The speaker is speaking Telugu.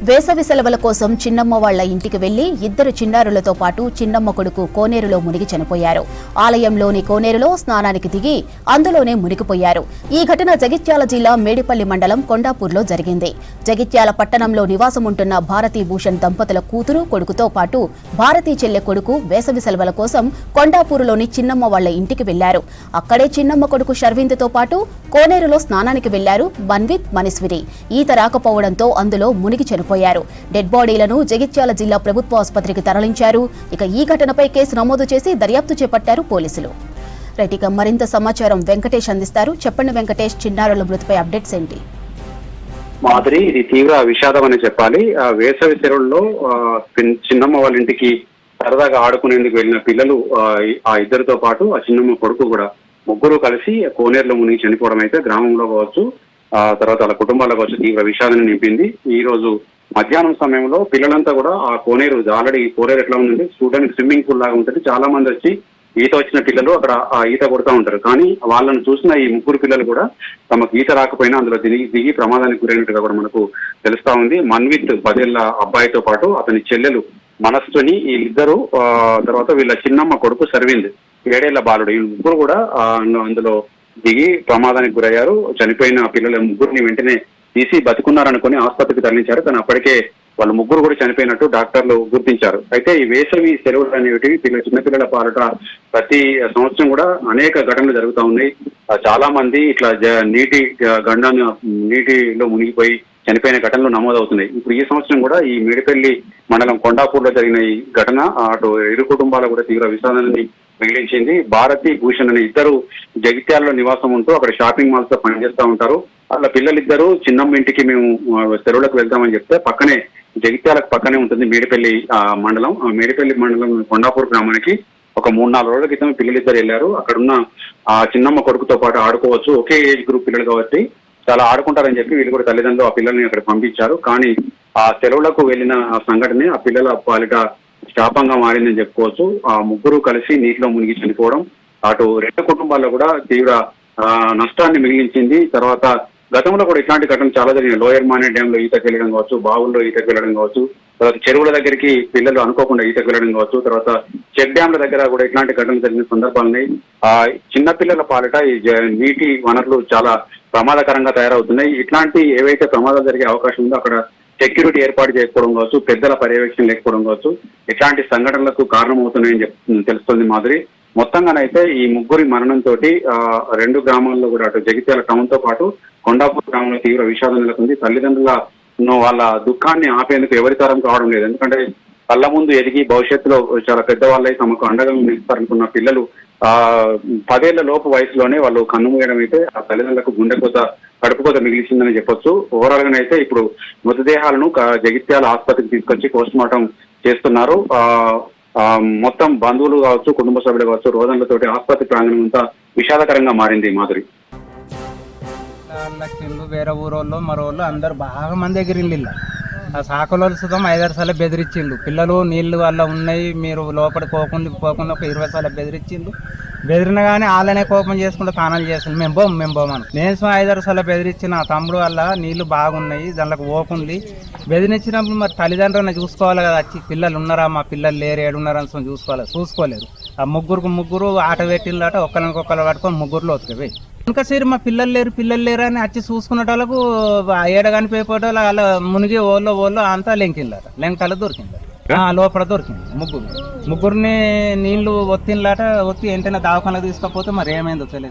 వేసవి సెలవుల కోసం చిన్నమ్మ వాళ్ల ఇంటికి వెళ్లి ఇద్దరు చిన్నారులతో పాటు చిన్నమ్మ కొడుకు కోనేరులో మునిగి చనిపోయారు. ఆలయంలోని కోనేరులో స్నానానికి దిగి అందులోనే మునిగిపోయారు. ఈ ఘటన జగిత్యాల జిల్లా మేడిపల్లి మండలం కొండాపూర్లో జరిగింది. జగిత్యాల పట్టణంలో నివాసముంటున్న భారతీ భూషణ్ దంపతుల కూతురు కొడుకుతో పాటు భారతీ చెల్లె కొడుకు వేసవి సెలవుల కోసం కొండాపూరులోని చిన్నమ్మ వాళ్ల ఇంటికి వెళ్లారు. అక్కడే చిన్నమ్మ కొడుకు షర్వింద్తో పాటు కోనేరులో స్నానానికి వెళ్లారు మన్విత్, మనీశ్వరి. ఈత రాకపోవడంతో అందులో మునిగి చనిపోయారు. డెడ్ బాడీలను జగిత్యాల జిల్లా ప్రభుత్వ ఆసుపత్రికి తరలించారు. ఇక ఈ ఘటనపై కేసు నమోదు చేసి దర్యాప్తు చేపట్టారు పోలీసులు. రైట్, మరింత సమాచారం వెంకటేష్ అందిస్తారు. చెప్పండి వెంకటేష్, చిన్నారుల మృతిపై అప్డేట్స్ ఏంటి? మాదిరి, ఇది తీవ్ర విషాదం అని చెప్పాలి. వేసవి సెలవుల్లో చిన్నమ్మ వాళ్ళ ఇంటికి సరదాగా ఆడుకునేందుకు వెళ్ళిన పిల్లలు, ఆ ఇద్దరితో పాటు ఆ చిన్నమ్మ కొడుకు కూడా ముగ్గురు కలిసి కోనేరులో మునిగి చనిపోవడం అయితే గ్రామంలో కావచ్చు, తర్వాత వాళ్ళ కుటుంబాల్లో కావచ్చు తీవ్ర విషాదాన్ని నింపింది. ఈ రోజు మధ్యాహ్నం సమయంలో పిల్లలంతా కూడా ఆ కోనేరు, ఆల్రెడీ కోనేరు ఎట్లా ఉందంటే చూడడానికి స్విమ్మింగ్ పూల్ లాగా ఉంటుంది. చాలా మంది వచ్చి ఈత వచ్చిన పిల్లలు అక్కడ ఆ ఈత కొడుతూ ఉంటారు. కానీ వాళ్ళని చూసిన ఈ ముగ్గురు పిల్లలు కూడా తమకు ఈత రాకపోయినా అందులో దిగి ప్రమాదానికి గురైనట్టుగా కూడా మనకు తెలుస్తా ఉంది. మన్విత్ 10 ఏళ్ల అబ్బాయితో పాటు అతని చెల్లెలు మనస్సుని, వీళ్ళిద్దరు, తర్వాత వీళ్ళ చిన్నమ్మ కొడుకు సర్వింద్ 7 ఏళ్ల బాలుడు, ఈ ముగ్గురు కూడా అందులో దిగి ప్రమాదానికి గురయ్యారు. చనిపోయిన పిల్లల ముగ్గురిని వెంటనే తీసి బతుకున్నారనుకుని ఆసుపత్రికి తరలించారు. కానీ అప్పటికే వాళ్ళ ముగ్గురు కూడా చనిపోయినట్టు డాక్టర్లు గుర్తించారు. అయితే ఈ వేసవి సెలవులు అనేవి చిన్నపిల్లల పాలట ప్రతి సంవత్సరం కూడా అనేక ఘటనలు జరుగుతూ ఉన్నాయి. చాలా మంది ఇట్లా నీటిలో మునిగిపోయి చనిపోయిన ఘటనలు నమోదవుతున్నాయి. ఇప్పుడు ఈ సంవత్సరం కూడా ఈ మేడిపల్లి మండలం కొండాపూర్లో జరిగిన ఈ ఘటన అటు ఇరు కుటుంబాలు కూడా తీవ్ర విషాదాన్ని మిగిలించింది. భారతీ భూషణ్ అనే ఇద్దరు జగిత్యాలలో నివాసం ఉంటూ అక్కడ షాపింగ్ మాల్స్ లో పనిచేస్తూ ఉంటారు. వాళ్ళ పిల్లలిద్దరూ చిన్నమ్మ ఇంటికి మేము సెలవులకు వెళ్తామని చెప్తే పక్కనే, జగిత్యాలకు పక్కనే ఉంటుంది మేడిపల్లి మండలం. మేడిపల్లి మండలం కొండాపూర్ గ్రామానికి ఒక 3-4 రోజుల క్రితం పిల్లలిద్దరు వెళ్ళారు. అక్కడున్న ఆ చిన్నమ్మ కొడుకుతో పాటు ఆడుకోవచ్చు, ఒకే ఏజ్ గ్రూప్ పిల్లలు కాబట్టి చాలా ఆడుకుంటారని చెప్పి వీళ్ళు కూడా తల్లిదండ్రులు ఆ పిల్లల్ని అక్కడ పంపించారు. కానీ ఆ సెలవులకు వెళ్ళిన సంఘటనే ఆ పిల్లల పాలిట శాపంగా మారిందని చెప్పుకోవచ్చు. ఆ ముగ్గురు కలిసి నీటిలో మునిగి చనిపోవడం అటు రెండు కుటుంబాల్లో కూడా తీవ్ర నష్టాన్ని మిగిలించింది. తర్వాత గతంలో కూడా ఇట్లాంటి ఘటనలు చాలా జరిగినాయి. లోయర్ మానే డ్యామ్ లో ఈతకు వెళ్ళడం కావచ్చు, బావుల్లో ఈతకు వెళ్ళడం కావచ్చు, తర్వాత చెరువుల దగ్గరికి పిల్లలు అనుకోకుండా ఈతకు వెళ్ళడం కావచ్చు, తర్వాత చెక్ డ్యాంల దగ్గర కూడా ఇట్లాంటి ఘటనలు జరిగిన సందర్భాలని చిన్నపిల్లల పాలిట ఈ నీటి వనరులు చాలా ప్రమాదకరంగా తయారవుతున్నాయి. ఇట్లాంటి ఏవైతే ప్రమాదాలు జరిగే అవకాశం ఉందో అక్కడ సెక్యూరిటీ ఏర్పాటు చేయకపోవడం కావచ్చు, పెద్దల పర్యవేక్షణ లేకపోవడం కావచ్చు, ఇట్లాంటి సంఘటనలకు కారణమవుతున్నాయని తెలుస్తుంది మాదిరి. మొత్తంగానైతే ఈ ముగ్గురి మరణంతో రెండు గ్రామాల్లో కూడా అటు జగిత్యాల టౌన్ తో పాటు కొండాపూర్ గ్రామంలో తీవ్ర విషాదం నెలకొంది. తల్లిదండ్రుల వాళ్ళ దుఃఖాన్ని ఆపేందుకు ఎవరి తరం కావడం లేదు. ఎందుకంటే కళ్ళ ముందు ఎదిగి భవిష్యత్తులో చాలా పెద్దవాళ్ళై తమకు అండగా నిలుస్తారనుకున్న పిల్లలు 10 ఏళ్ల లోపు వయసులోనే వాళ్ళు కన్నుమూయడం అయితే ఆ తల్లిదండ్రులకు కడుపుకోత మిగిలిచిందని చెప్పొచ్చు. ఓవరాల్ గానైతే ఇప్పుడు మృతదేహాలను జగిత్యాల ఆసుపత్రికి తీసుకొచ్చి పోస్ట్ మార్టం చేస్తున్నారు. మొత్తం బంధువులు కావచ్చు, కుటుంబ సభ్యులు కావచ్చు, రోదనలతోటి ఆసుపత్రి ప్రాంగణం అంతా విషాదకరంగా మారింది మాధురి. వేరే ఊరోళ్ళు మరోళ్ళు అందరు బాగా మంది ఎగిరిల్లు. ఆ సాకులోళ్ళు సుతం 5-6 సార్లు బెదిరించిండు. పిల్లలు నీళ్లు వల్ల ఉన్నాయి, మీరు లోపలికి పోకుండా ఒక 20 సార్లు బెదిరించిండు. బెదిరిన కానీ వాళ్ళనే కోపం చేసుకుంటూ తానాలు చేస్తుంది. మేము పోమని నేను 5-6 సార్లు బెదిరించిన తమ్ముడు వల్ల నీళ్లు బాగున్నాయి, దాంట్లోకి పోకుంది. బెదిరించినప్పుడు మరి తల్లిదండ్రులను చూసుకోవాలి కదా, వచ్చి పిల్లలు ఉన్నారా, మా పిల్లలు లేరు, ఏడున్నారని చూసుకోలేరు. ఆ ముగ్గురు ఆట పెట్టిందట, ఒక్కరికొక్కరు పట్టుకొని ముగ్గురులో ఒత్తుకపోయి ఇంకా సరే మా పిల్లలు లేరు అని వచ్చి చూసుకునే వాళ్ళకు ఏడగాని పేపర్ వాళ్ళ మునిగి ఓళ్ళు అంతా లెంకలు దొరికిందట. లోపల దొరికింది ముగ్గురిని నీళ్లు ఒత్తి వెంటనే దవాఖానకు తీసుకపోతే మరి ఏమైందో తెలియదు.